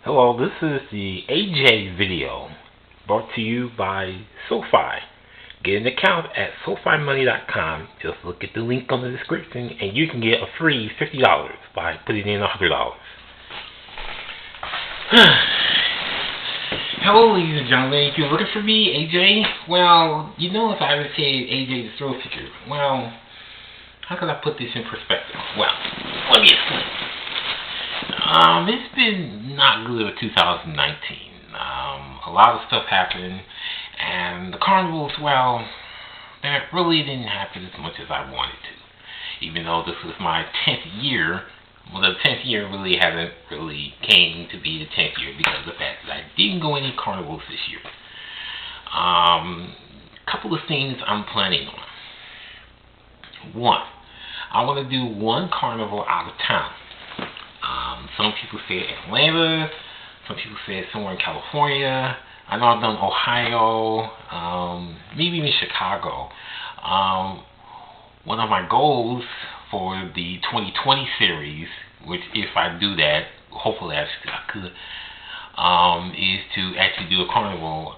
Hello, this is the AJ video brought to you by SoFi. Get an account at SoFiMoney.com. Just look at the link on the description and you can get a free $50 by putting in $100. Hello, ladies and gentlemen. If you're looking for me, AJ, well, you know if I ever say AJ the Thrill Seeker, well, how can I put this in perspective? Well, let me explain. It's been not good with 2019. A lot of stuff happened, and the carnivals, well, that really didn't happen as much as I wanted to. Even though this was my 10th year, well, the 10th year really hasn't really came to be the 10th year because of the fact that I didn't go any carnivals this year. Couple of things I'm planning on. One, I want to do one carnival out of town. Some people say Atlanta, some people say somewhere in California. I know I've done Ohio, maybe even Chicago. One of my goals for the 2020 series, which if I do that, hopefully I could, is to actually do a carnival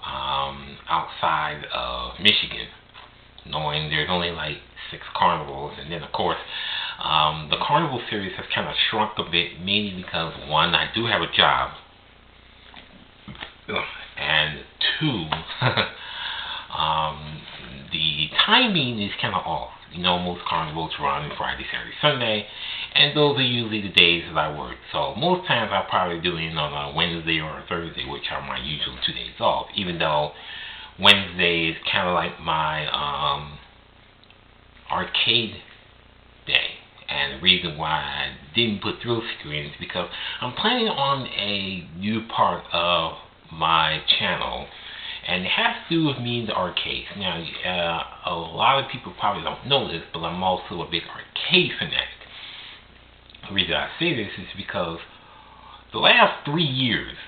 outside of Michigan, knowing there's only like 6 carnivals, and then of course the carnival series has kind of shrunk a bit, mainly because one, I do have a job, and two, the timing is kind of off. You know, most carnivals run Friday, Saturday, Sunday, and those are usually the days that I work. So most times I'll probably do it on a Wednesday or a Thursday, which are my usual 2 days off, even though Wednesday is kind of like my arcade day. And the reason why I didn't put Thrill Seeker in is because I'm planning on a new part of my channel, and it has to do with me in the arcades. Now, a lot of people probably don't know this, but I'm also a big arcade fanatic. The reason I say this is because the last 3 years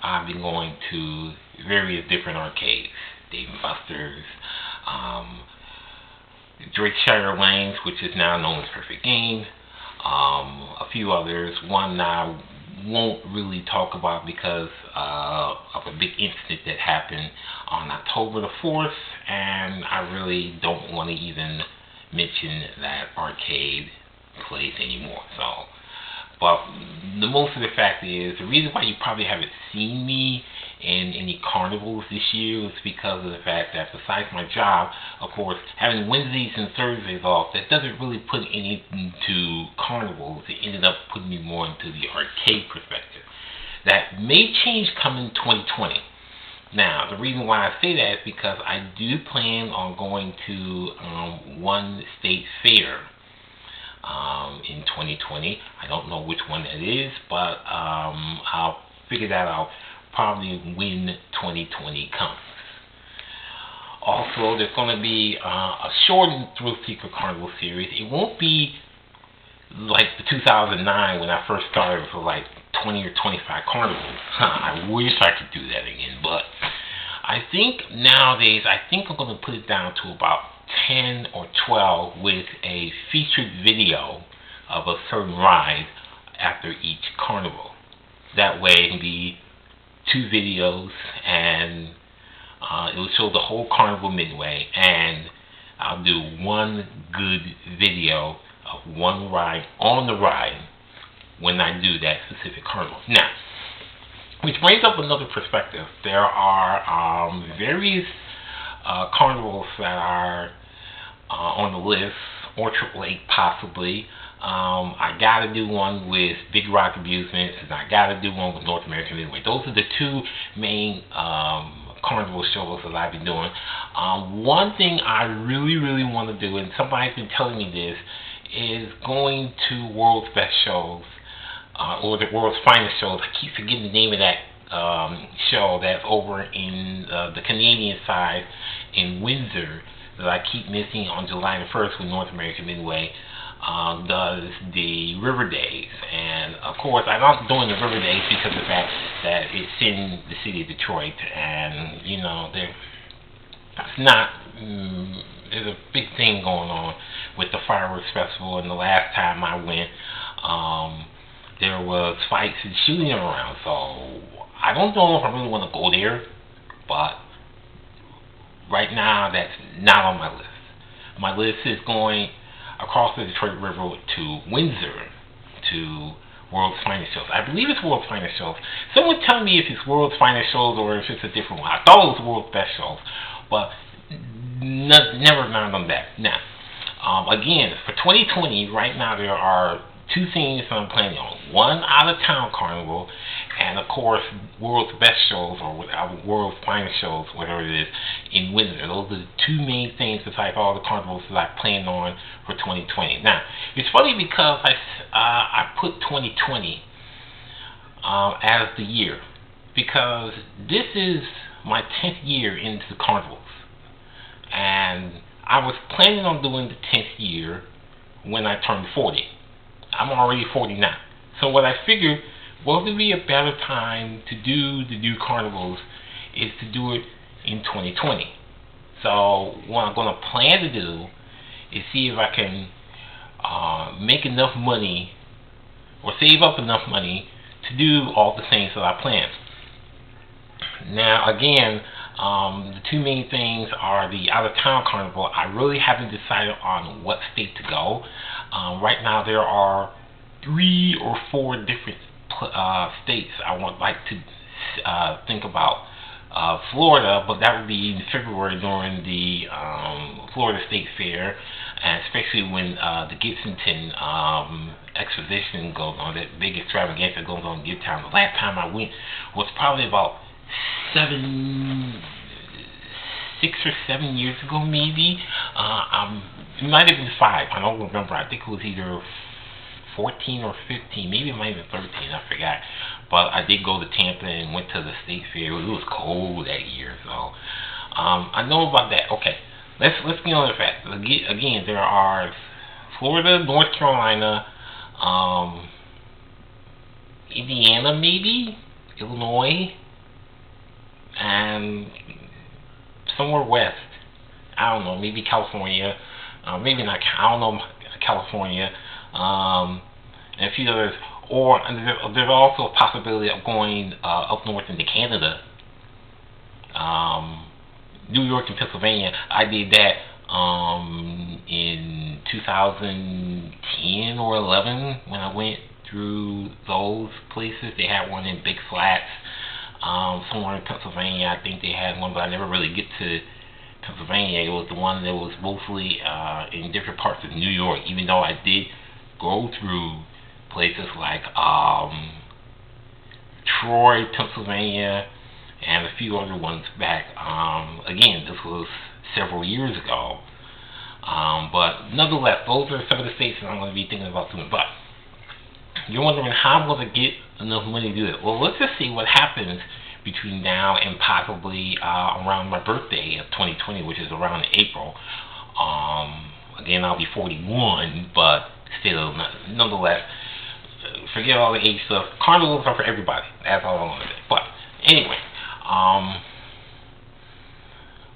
I've been going to various different arcades, Dave & Buster's, Drakeshire Lanes, which is now known as Perfect Game, a few others. One I won't really talk about because of a big incident that happened on October the 4th, and I really don't want to even mention that arcade place anymore. But the most of the fact is, the reason why you probably haven't seen me in any carnivals this year is because of the fact that besides my job, of course, having Wednesdays and Thursdays off, that doesn't really put anything to carnivals. It ended up putting me more into the arcade perspective. That may change coming 2020. Now, the reason why I say that is because I do plan on going to one state fair in 2020. I don't know which one that is, but I'll figure that out probably when 2020 comes. Also, there's going to be a shortened Thrill Seeker Carnival series. It won't be like the 2009 when I first started for like 20 or 25 carnivals. I wish I could do that again, but I think nowadays, I'm going to put it down to about 10 or 12 with a featured video of a certain ride after each carnival. That way it can be 2 videos, and it will show the whole carnival midway, and I'll do one good video of one ride on the ride when I do that specific carnival. Now, which brings up another perspective. There are various carnivals that are on the list, or Triple Eight possibly. I gotta do one with Big Rock Amusements, and I gotta do one with North American Midway. Those are the 2 main carnival shows that I've been doing. One thing I really want to do, and somebody's been telling me this, is going to World's Best Shows, or the World's Finest Shows. I keep forgetting the name of that show that's over in the Canadian side in Windsor, that I keep missing on July the 1st when North American Midway does the River Days. And of course, I'm not doing the River Days because of the fact that it's in the city of Detroit, and you know, there's a big thing going on with the fireworks festival. And the last time I went, there there was fights and shooting around. So I don't know if I really want to go there, but right now that's not on my list. My list is going across the Detroit River to Windsor to World's Finest Shows. I believe it's World's Finest Shows. Someone tell me if it's World's Finest Shows or if it's a different one. I thought it was World's Best Shows, but never mind on that. Now, again, for 2020, right now there are two things I'm planning on. One, out of town carnival, and of course World's Best Shows or World's Finest Shows, whatever it is, in Windsor. Those are the two main things besides all the carnivals that I plan on for 2020. Now, it's funny because I put 2020 as the year because this is my 10th year into the carnivals, and I was planning on doing the 10th year when I turned 40. I'm already 40 now. So what I figured, what would be a better time to do the new carnivals is to do it in 2020. So what I'm going to plan to do is see if I can make enough money or save up enough money to do all the things that I planned. Now again, the two main things are the out-of-town carnival. I really haven't decided on what state to go. Right now there are 3 or 4 different states I would like to think about. Florida, but that would be in February during the Florida State Fair, and especially when the Gibsonton exposition goes on, that big extravaganza goes on in Gibtown. The last time I went was probably about 6 or 7 years ago, maybe. It might have been 5. I don't remember. I think it was either 14 or 15, maybe it might have been 13. I forgot. But I did go to Tampa and went to the state fair. It was cold that year, so I know about that. Okay, let's get on the facts. Again, there are Florida, North Carolina, Indiana, maybe Illinois, and somewhere west. I don't know, maybe California, maybe not. I don't know, California, and a few others. Or there's also a possibility of going up north into Canada, New York and Pennsylvania. I did that in 2010 or 11 when I went through those places. They had one in Big Flats, somewhere in Pennsylvania. I think they had one, but I never really get to Pennsylvania. It was the one that was mostly in different parts of New York, even though I did go through places like Troy, Pennsylvania, and a few other ones back. Again, this was several years ago. But nonetheless, those are some of the states that I'm going to be thinking about doing. But you're wondering how I'm going to get enough money to do it. Well, let's just see what happens between now and possibly around my birthday of 2020, which is around April. Again, I'll be 41, but still, nonetheless, forget all the age stuff. Carnivals are for everybody. That's all I want to say. But anyway,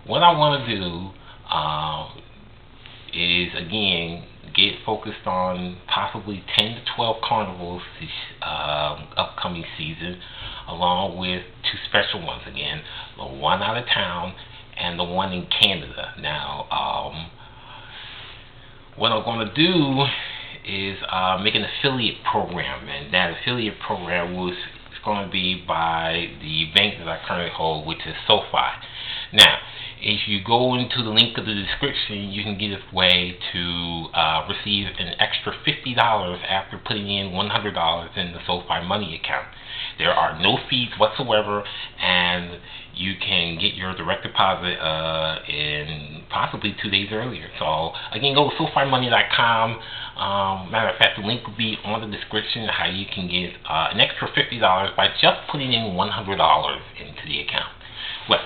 what I want to do is, again, get focused on possibly 10 to 12 carnivals this upcoming season, along with 2 special ones again, the one out of town and the one in Canada. Now, what I'm going to do is make an affiliate program, and that affiliate program is going to be by the bank that I currently hold, which is SoFi. Now, if you go into the link of the description, you can get a way to receive an extra $50 after putting in $100 in the SoFi money account. There are no fees whatsoever, and you can get your direct deposit in possibly 2 days earlier. So again, go to SoFiMoney.com. Matter of fact, the link will be on the description how you can get an extra $50 by just putting in $100 into the account. Well,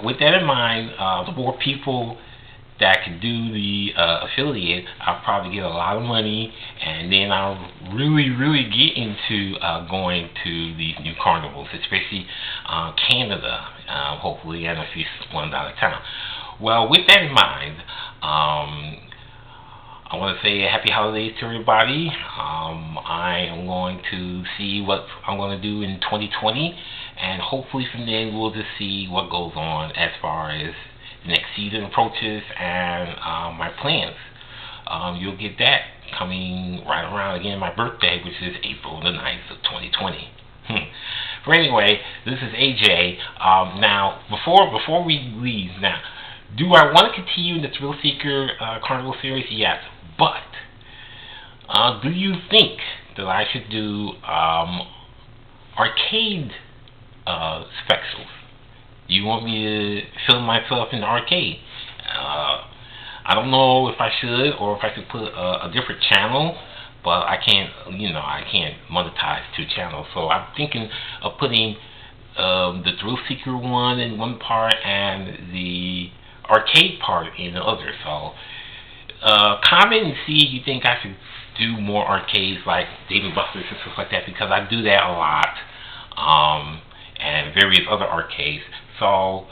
with that in mind, the more people that can do the affiliate, I'll probably get a lot of money, and then I'll really get into going to these new carnivals, especially Canada, hopefully, and a few ones out of town. Well, with that in mind, I want to say happy holidays to everybody. I am going to see what I'm going to do in 2020, and hopefully from then we'll just see what goes on as far as the next season approaches and my plans. You'll get that coming right around again my birthday, which is April the 9th of 2020. But anyway, this is AJ. Now, before we leave, now, do I want to continue in the Thrill Seeker Carnival series? Yes, but do you think that I should do arcade specials? You want me to film myself in the arcade? I don't know if I should or if I should put a different channel, but I can't monetize two channels. So I'm thinking of putting the Thrill Seeker one in one part and the arcade part in the other. So comment and see if you think I should do more arcades like Dave & Buster's and stuff like that, because I do that a lot, and various other arcades. So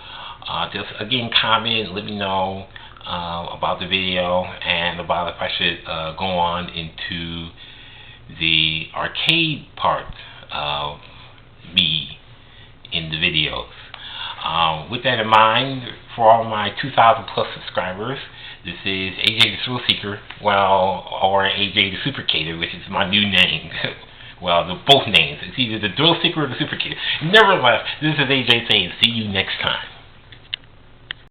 just again comment, let me know about the video and about if I should go on into the arcade part of me in the videos. With that in mind, for all my 2,000 plus subscribers, this is AJ the Thrill Seeker, or AJ the Supercader, which is my new name. Well, both names. It's either the Thrill Seeker or the Supercader. Nevertheless, this is AJ saying see you next time.